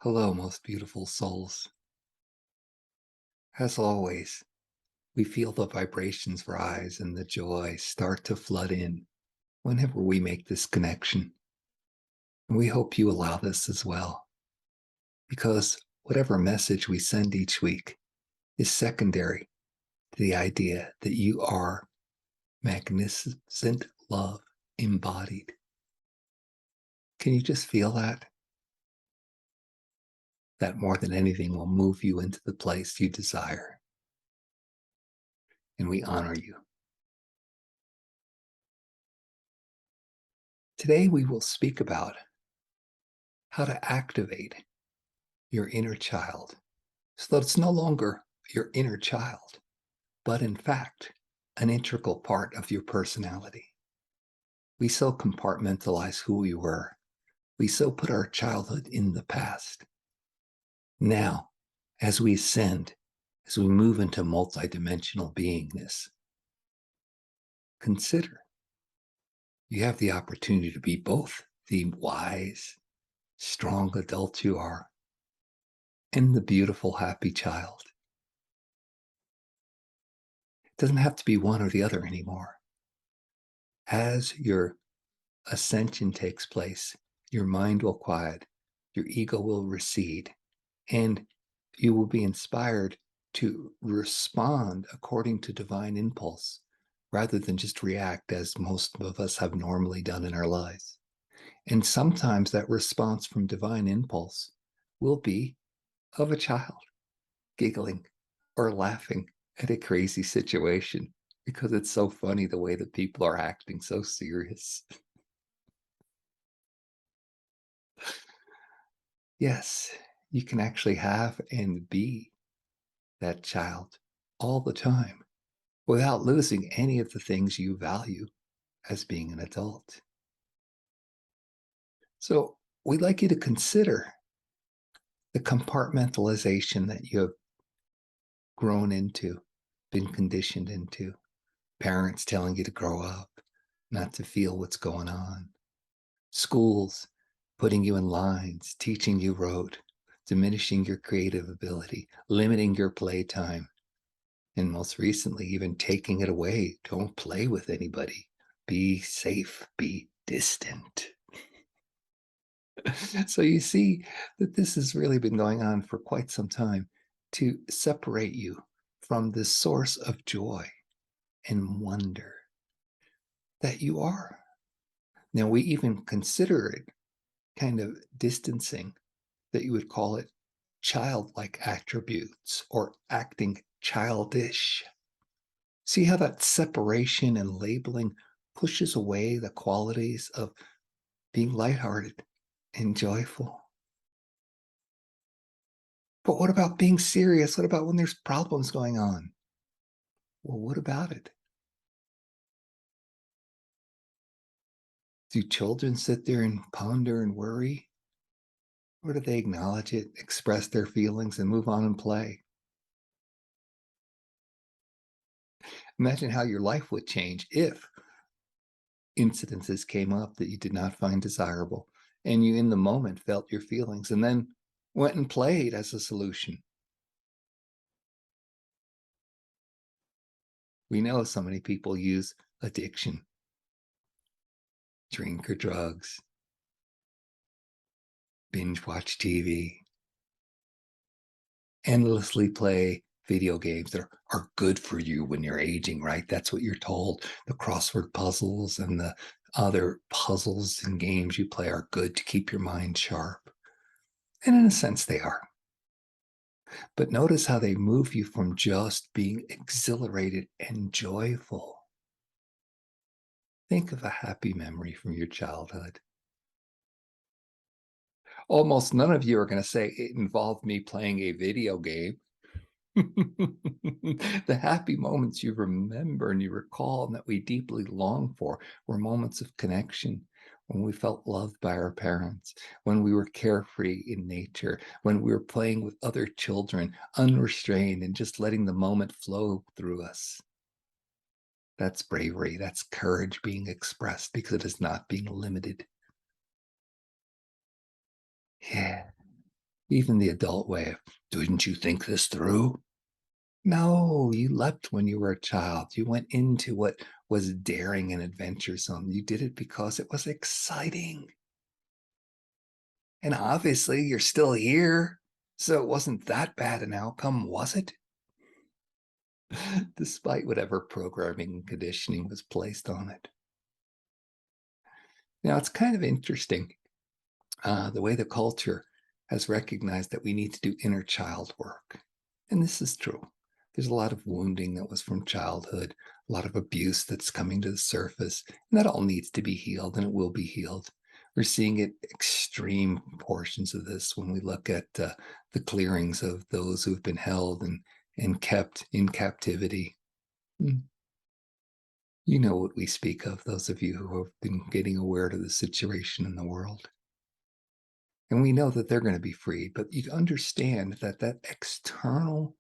Hello, most beautiful souls. As always, we feel the vibrations rise and the joy start to flood in whenever we make this connection. And we hope you allow this as well, because whatever message we send each week is secondary to the idea that you are magnificent love embodied. Can you just feel that? That more than anything will move you into the place you desire. And we honor you. Today, we will speak about how to activate your inner child so that it's no longer your inner child, but in fact, an integral part of your personality. We so compartmentalize who we were. We so put our childhood in the past. Now, as we ascend, as we move into multidimensional beingness, consider you have the opportunity to be both the wise, strong adult you are and the beautiful, happy child. It doesn't have to be one or the other anymore. As your ascension takes place, your mind will quiet, your ego will recede, and you will be inspired to respond according to divine impulse rather than just react as most of us have normally done in our lives. And sometimes that response from divine impulse will be of a child giggling or laughing at a crazy situation because it's so funny the way that people are acting so serious. Yes, you can actually have and be that child all the time without losing any of the things you value as being an adult. So, we'd like you to consider the compartmentalization that you have grown into, been conditioned into. Parents telling you to grow up, not to feel what's going on. Schools putting you in lines, teaching you rote, diminishing your creative ability, limiting your playtime, and most recently, even taking it away. Don't play with anybody. Be safe, be distant. So you see that this has really been going on for quite some time to separate you from the source of joy and wonder that you are. Now, we even consider it kind of distancing, that you would call it childlike attributes or acting childish. See how that separation and labeling pushes away the qualities of being lighthearted and joyful. But what about being serious? What about when there's problems going on? Well, what about it? Do children sit there and ponder and worry? Or do they acknowledge it, express their feelings, and move on and play? Imagine how your life would change if incidences came up that you did not find desirable and you in the moment felt your feelings and then went and played as a solution. We know so many people use addiction, drink or drugs, binge watch TV, endlessly play video games that are good for you when you're aging, right? That's what you're told. The crossword puzzles and the other puzzles and games you play are good to keep your mind sharp. And in a sense, they are. But notice how they move you from just being exhilarated and joyful. Think of a happy memory from your childhood. Almost none of you are going to say it involved me playing a video game. The happy moments you remember and you recall and that we deeply long for were moments of connection when we felt loved by our parents, when we were carefree in nature, when we were playing with other children, unrestrained and just letting the moment flow through us. That's bravery. That's courage being expressed because it is not being limited. Yeah. Even the adult way of, didn't you think this through? No, you leapt when you were a child. You went into what was daring and adventuresome. You did it because it was exciting. And obviously, you're still here. So it wasn't that bad an outcome, was it? Despite whatever programming and conditioning was placed on it. Now, it's kind of interesting the way the culture has recognized that we need to do inner child work. And this is true. There's a lot of wounding that was from childhood, a lot of abuse that's coming to the surface, and that all needs to be healed, and it will be healed. We're seeing it extreme portions of this when we look at the clearings of those who've been held and kept in captivity. You know what we speak of, those of you who have been getting aware to the situation in the world. And we know that they're going to be freed, but you understand that that external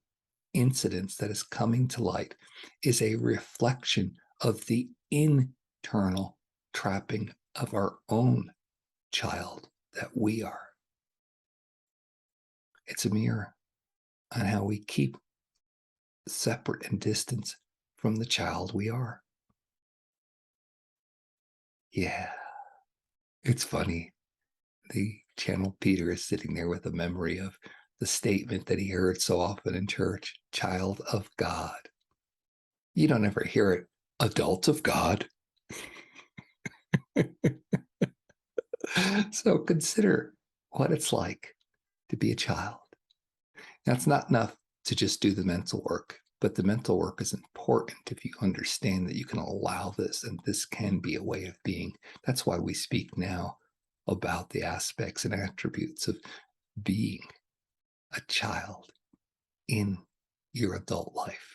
incidence that is coming to light is a reflection of the internal trapping of our own child that we are. It's a mirror on how we keep separate and distance from the child we are. Yeah, it's funny. The channel Peter is sitting there with a memory of the statement that he heard so often in church, child of God. You don't ever hear it, adult of God. So consider what it's like to be a child. Now, it's not enough to just do the mental work, but the mental work is important if you understand that you can allow this and this can be a way of being. That's why we speak now about the aspects and attributes of being a child in your adult life.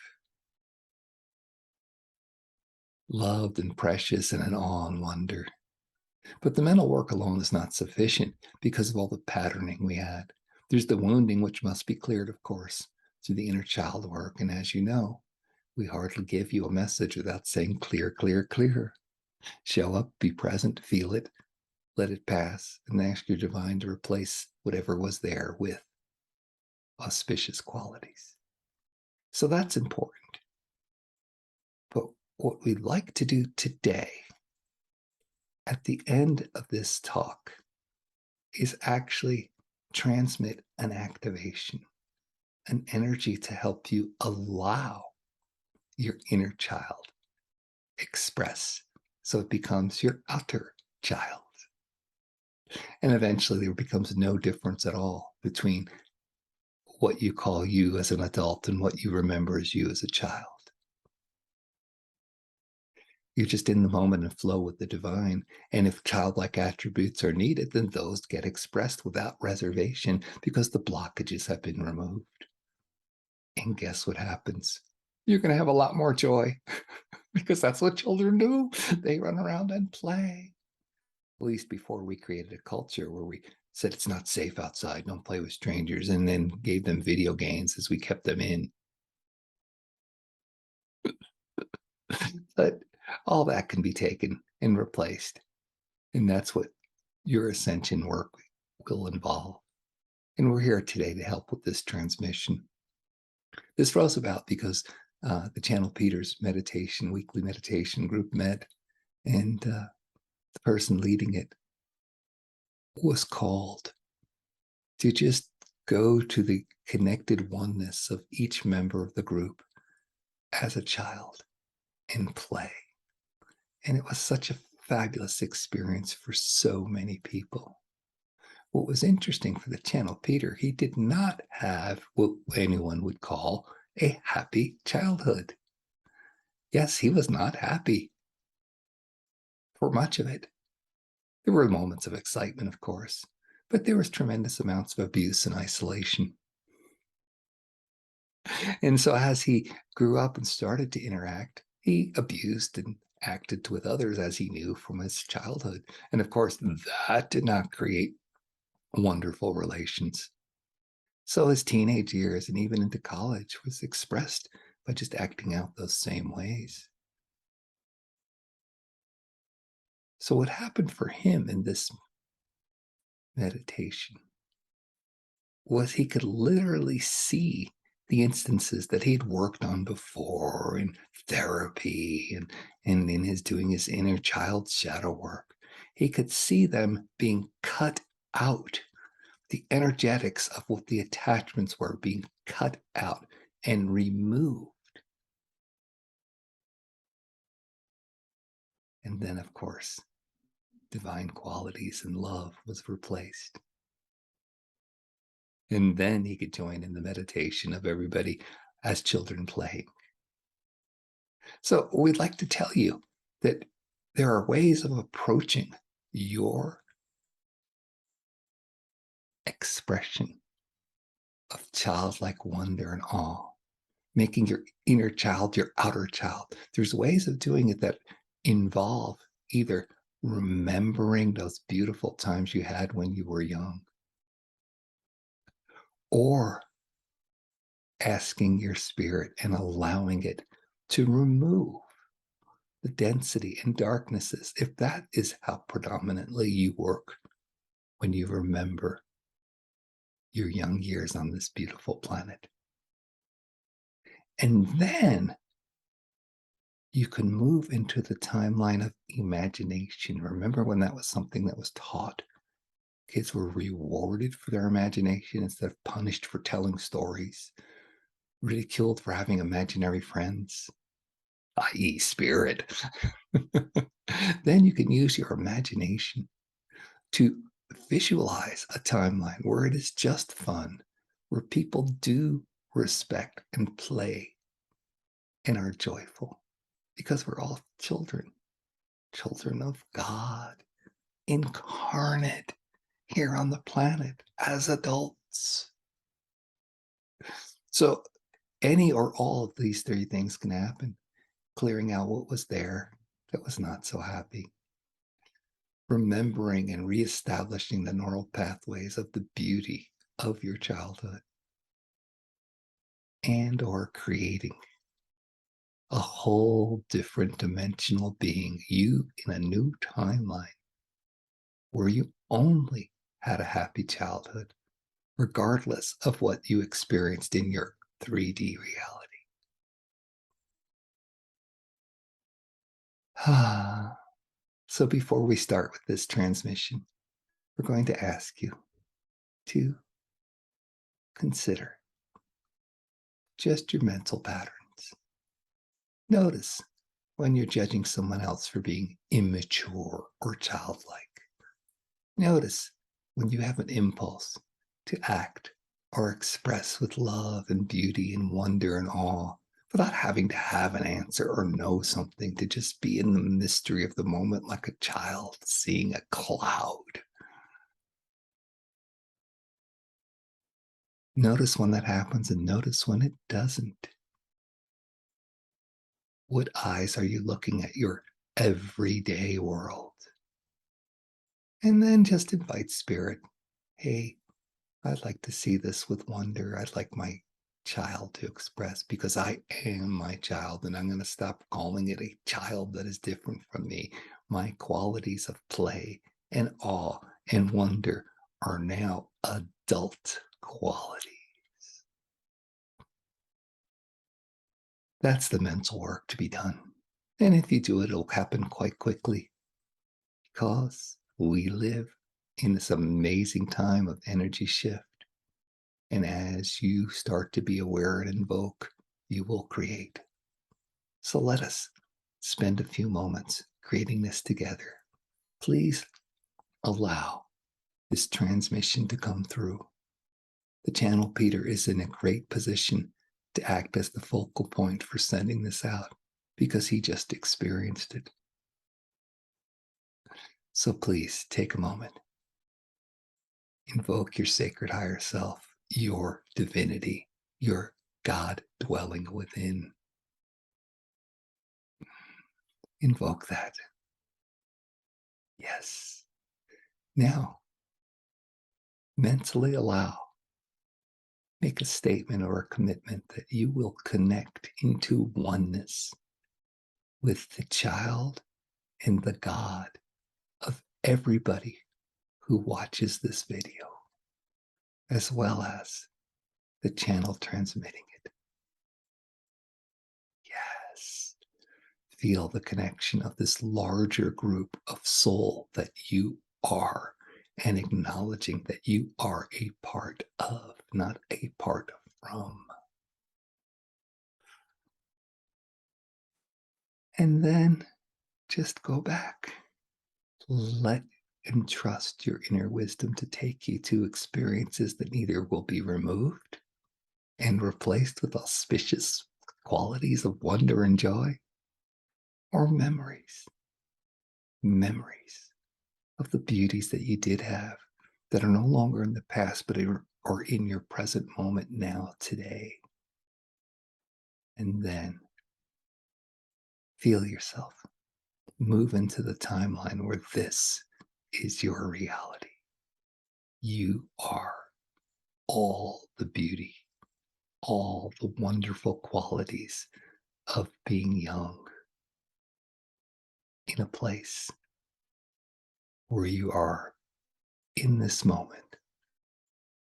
Loved and precious and in awe and wonder. But the mental work alone is not sufficient because of all the patterning we had. There's the wounding, which must be cleared, of course, through the inner child work. And as you know, we hardly give you a message without saying clear, clear, clear. Show up, be present, feel it, let it pass, and ask your divine to replace whatever was there with auspicious qualities. So that's important. But what we'd like to do today, at the end of this talk, is actually transmit an activation, an energy to help you allow your inner child express so it becomes your outer child. And eventually there becomes no difference at all between what you call you as an adult and what you remember as you as a child. You're just in the moment and flow with the divine. And if childlike attributes are needed, then those get expressed without reservation because the blockages have been removed. And guess what happens? You're going to have a lot more joy because that's what children do. They run around and play. At least before we created a culture where we said it's not safe outside, don't play with strangers, and then gave them video games as we kept them in. But all that can be taken and replaced. And that's what your ascension work will involve. And we're here today to help with this transmission. This rose about because the Channel Peters meditation, weekly meditation group met, and the person leading it was called to just go to the connected oneness of each member of the group as a child and play. And it was such a fabulous experience for so many people. What was interesting for the Channel Peter, he did not have what anyone would call a happy childhood. Yes, he was not happy for much of it. There were moments of excitement, of course, but there was tremendous amounts of abuse and isolation. And so as he grew up and started to interact, he abused and acted with others as he knew from his childhood. And of course, that did not create wonderful relations. So his teenage years and even into college was expressed by just acting out those same ways. So what happened for him in this meditation was he could literally see the instances that he'd worked on before in therapy and in his doing his inner child shadow work. He could see them being cut out. The energetics of what the attachments were being cut out and removed. And then, of course, divine qualities and love was replaced. And then he could join in the meditation of everybody as children playing. So we'd like to tell you that there are ways of approaching your expression of childlike wonder and awe, making your inner child your outer child. There's ways of doing it that involve either remembering those beautiful times you had when you were young, or asking your spirit and allowing it to remove the density and darknesses, if that is how predominantly you work when you remember your young years on this beautiful planet. And then you can move into the timeline of imagination. Remember when that was something that was taught? Kids were rewarded for their imagination instead of punished for telling stories, ridiculed for having imaginary friends, i.e., spirit. Then you can use your imagination to visualize a timeline where it is just fun, where people do respect and play and are joyful, because we're all children, children of God, incarnate here on the planet as adults. So any or all of these three things can happen. Clearing out what was there that was not so happy, remembering and reestablishing the neural pathways of the beauty of your childhood, and or creating a whole different dimensional being, you in a new timeline where you only had a happy childhood, regardless of what you experienced in your 3D reality. So before we start with this transmission, we're going to ask you to consider just your mental patterns. Notice when you're judging someone else for being immature or childlike. Notice when you have an impulse to act or express with love and beauty and wonder and awe without having to have an answer or know something, to just be in the mystery of the moment like a child seeing a cloud. Notice when that happens and notice when it doesn't. What eyes are you looking at your everyday world? And then just invite spirit. Hey, I'd like to see this with wonder. I'd like my child to express, because I am my child, and I'm going to stop calling it a child that is different from me. My qualities of play and awe and wonder are now adult qualities. That's the mental work to be done. And if you do it, it'll happen quite quickly, because we live in this amazing time of energy shift. And as you start to be aware and invoke, you will create. So let us spend a few moments creating this together. Please allow this transmission to come through. The channel Peter is in a great position to act as the focal point for sending this out, because he just experienced it. So please take a moment. Invoke your sacred higher self, your divinity, your God dwelling within. Invoke that. Yes. Now, mentally allow, make a statement or a commitment that you will connect into oneness with the child and the God of everybody who watches this video. as well as the channel transmitting it. Yes. Feel the connection of this larger group of soul that you are, and acknowledging that you are a part of, not a part from. And then just go back. Let and trust your inner wisdom to take you to experiences that neither will be removed and replaced with auspicious qualities of wonder and joy, or memories of the beauties that you did have that are no longer in the past, but are in your present moment now, today. And then feel yourself move into the timeline where this is your reality. You are all the beauty, all the wonderful qualities of being young in a place where you are in this moment,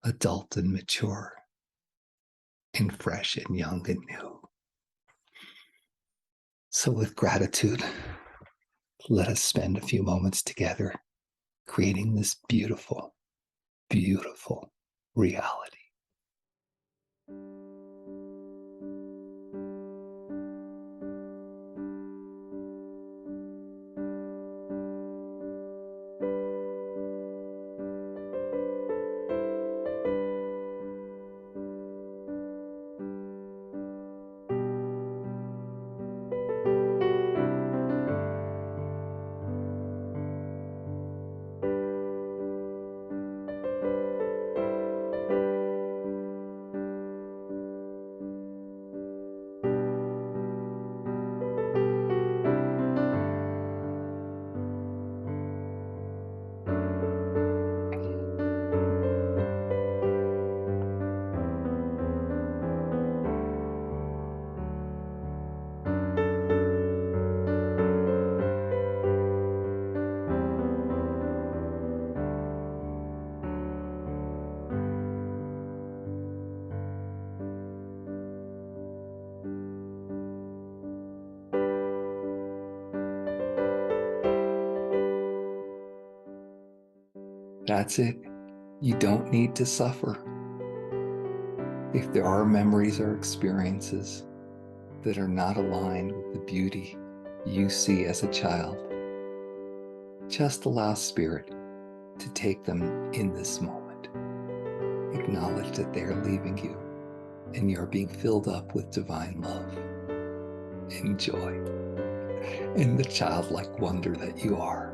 adult and mature, and fresh and young and new. So, with gratitude, let us spend a few moments together creating this beautiful, beautiful reality. That's it. You don't need to suffer. If there are memories or experiences that are not aligned with the beauty you see as a child, just allow Spirit to take them in this moment. Acknowledge that they are leaving you and you're being filled up with divine love and joy and the childlike wonder that you are.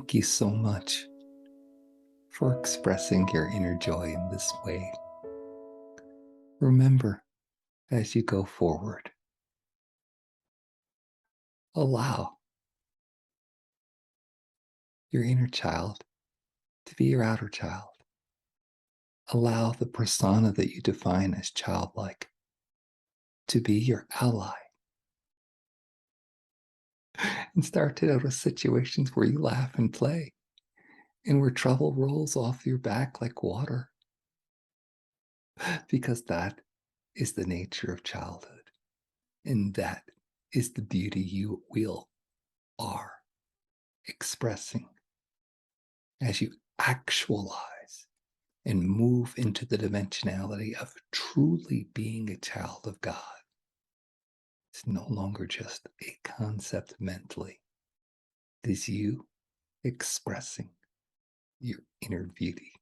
Thank you so much for expressing your inner joy in this way. Remember, as you go forward, allow your inner child to be your outer child. Allow the persona that you define as childlike to be your ally. And start out with situations where you laugh and play and where trouble rolls off your back like water. Because that is the nature of childhood. And that is the beauty you will are expressing as you actualize and move into the dimensionality of truly being a child of God. It's no longer just a concept mentally. It is you expressing your inner beauty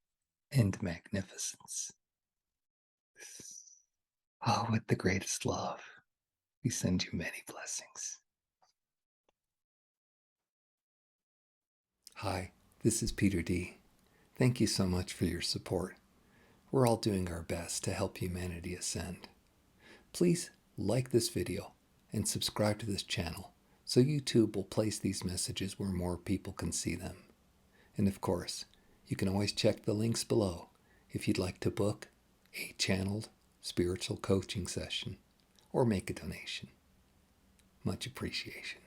and magnificence. Oh, with the greatest love, we send you many blessings. Hi, this is Peter D. Thank you so much for your support. We're all doing our best to help humanity ascend. Please like this video and subscribe to this channel so YouTube will place these messages where more people can see them. And of course, you can always check the links below if you'd like to book a channeled spiritual coaching session or make a donation. Much appreciation.